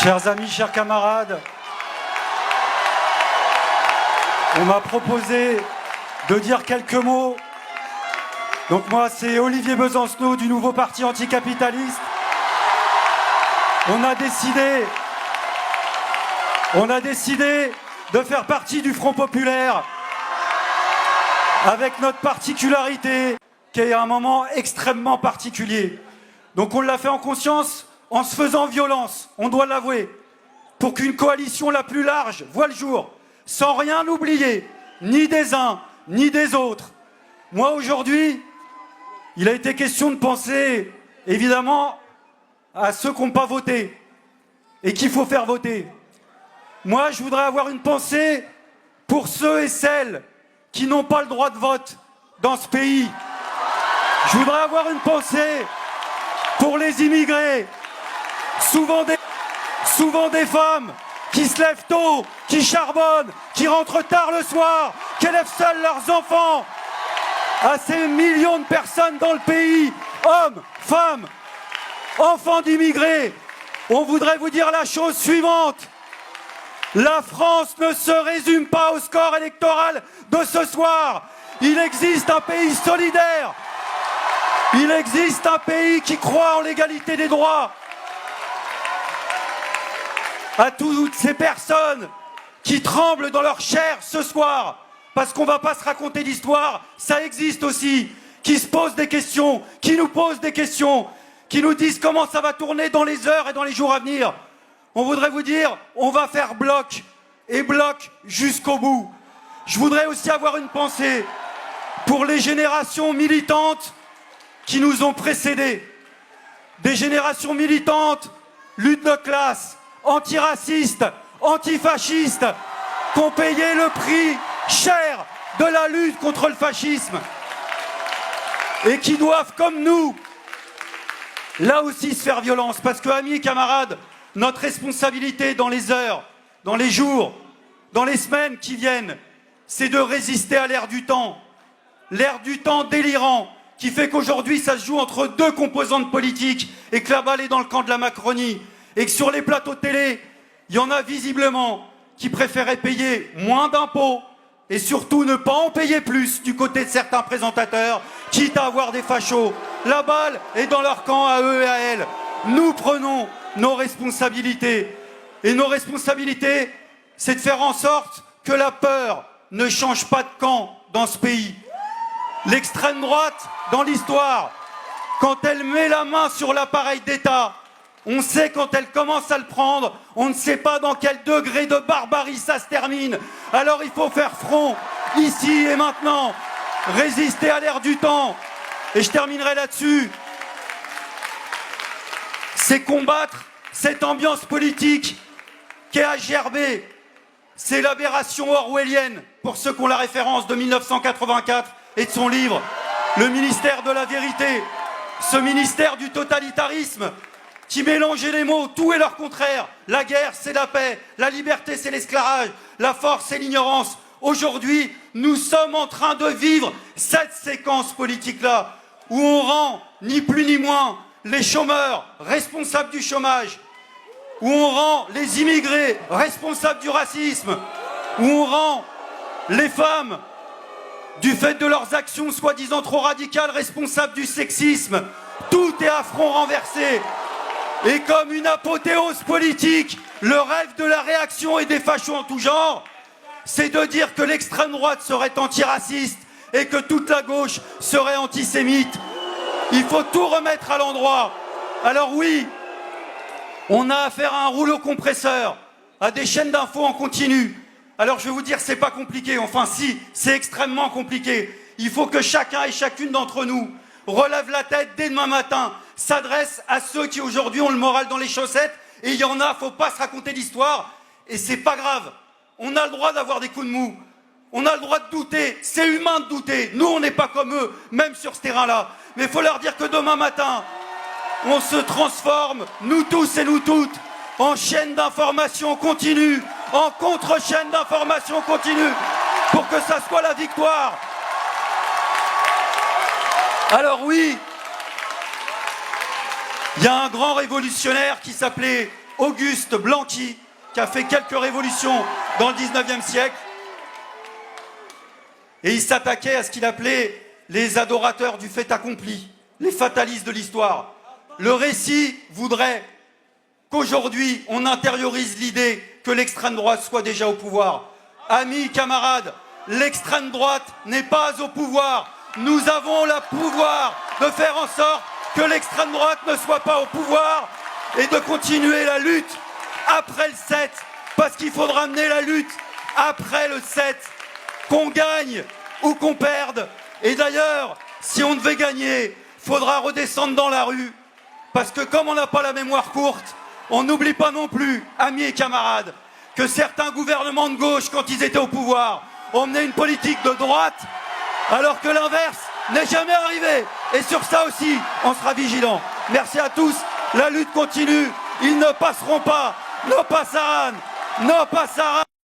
Chers amis, chers camarades, on m'a proposé de dire quelques mots. Donc moi, c'est Olivier Besancenot du nouveau parti anticapitaliste. On a décidé de faire partie du Front populaire avec notre particularité, qui est un moment extrêmement particulier. Donc on l'a fait en conscience, en se faisant violence, on doit l'avouer, pour qu'une coalition la plus large voie le jour, sans rien oublier, ni des uns, ni des autres. Moi, aujourd'hui, il a été question de penser, évidemment, à ceux qui n'ont pas voté et qu'il faut faire voter. Moi, je voudrais avoir une pensée pour ceux et celles qui n'ont pas le droit de vote dans ce pays. Je voudrais avoir une pensée pour les immigrés, souvent des femmes qui se lèvent tôt, qui charbonnent, qui rentrent tard le soir, qui élèvent seuls leurs enfants. À ces millions de personnes dans le pays, hommes, femmes, enfants d'immigrés, on voudrait vous dire la chose suivante. La France ne se résume pas au score électoral de ce soir. Il existe un pays solidaire. Il existe un pays qui croit en l'égalité des droits. À toutes ces personnes qui tremblent dans leur chair ce soir, parce qu'on ne va pas se raconter d'histoire, ça existe aussi, qui se posent des questions, qui nous posent des questions, qui nous disent comment ça va tourner dans les heures et dans les jours à venir. On voudrait vous dire, on va faire bloc, et bloc jusqu'au bout. Je voudrais aussi avoir une pensée pour les générations militantes qui nous ont précédés. Des générations militantes, lutte de classe, antiracistes, antifascistes, qui ont payé le prix cher de la lutte contre le fascisme et qui doivent, comme nous, là aussi se faire violence. Parce que, amis et camarades, notre responsabilité dans les heures, dans les jours, dans les semaines qui viennent, c'est de résister à l'ère du temps délirant, qui fait qu'aujourd'hui ça se joue entre deux composantes politiques et que la balle est dans le camp de la Macronie et que sur les plateaux de télé, il y en a visiblement qui préféraient payer moins d'impôts et surtout ne pas en payer plus du côté de certains présentateurs, quitte à avoir des fachos. La balle est dans leur camp à eux et à elles. Nous prenons nos responsabilités. Et nos responsabilités, c'est de faire en sorte que la peur ne change pas de camp dans ce pays. L'extrême droite, dans l'histoire, quand elle met la main sur l'appareil d'État, on sait quand elle commence à le prendre, on ne sait pas dans quel degré de barbarie ça se termine. Alors il faut faire front, ici et maintenant, résister à l'ère du temps. Et je terminerai là-dessus. C'est combattre cette ambiance politique qui est à gerber. C'est l'aberration orwellienne, pour ceux qui ont la référence de 1984 et de son livre, Le ministère de la vérité. Ce ministère du totalitarisme qui mélangeait les mots, tout et leur contraire. La guerre, c'est la paix. La liberté, c'est l'esclavage. La force, c'est l'ignorance. Aujourd'hui, nous sommes en train de vivre cette séquence politique-là, où on rend, ni plus ni moins, les chômeurs responsables du chômage, où on rend les immigrés responsables du racisme, où on rend les femmes, du fait de leurs actions soi-disant trop radicales, responsables du sexisme. Tout est à front renversé. Et comme une apothéose politique, le rêve de la réaction et des fachos en tout genre, c'est de dire que l'extrême droite serait antiraciste et que toute la gauche serait antisémite. Il faut tout remettre à l'endroit. Alors oui, on a affaire à un rouleau compresseur, à des chaînes d'infos en continu. Alors je vais vous dire, c'est pas compliqué, enfin si, c'est extrêmement compliqué. Il faut que chacun et chacune d'entre nous relève la tête dès demain matin, s'adresse à ceux qui aujourd'hui ont le moral dans les chaussettes, et il y en a, faut pas se raconter d'histoire, et c'est pas grave. On a le droit d'avoir des coups de mou, on a le droit de douter, c'est humain de douter. Nous on n'est pas comme eux, même sur ce terrain-là. Mais il faut leur dire que demain matin, on se transforme, nous tous et nous toutes, en chaîne d'information continue, en contre-chaîne d'information continue, pour que ça soit la victoire. Alors oui, il y a un grand révolutionnaire qui s'appelait Auguste Blanqui, qui a fait quelques révolutions dans le 19e siècle. Et il s'attaquait à ce qu'il appelait les adorateurs du fait accompli, les fatalistes de l'histoire. Le récit voudrait qu'aujourd'hui, on intériorise l'idée que l'extrême droite soit déjà au pouvoir. Amis, camarades, l'extrême droite n'est pas au pouvoir. Nous avons le pouvoir de faire en sorte que l'extrême droite ne soit pas au pouvoir et de continuer la lutte après le 7, parce qu'il faudra mener la lutte après le 7, qu'on gagne ou qu'on perde. Et d'ailleurs, si on devait gagner, il faudra redescendre dans la rue, parce que comme on n'a pas la mémoire courte, on n'oublie pas non plus, amis et camarades, que certains gouvernements de gauche, quand ils étaient au pouvoir, ont mené une politique de droite, alors que l'inverse n'est jamais arrivé. Et sur ça aussi, on sera vigilant. Merci à tous, la lutte continue, ils ne passeront pas, nos passaran, nos passaran.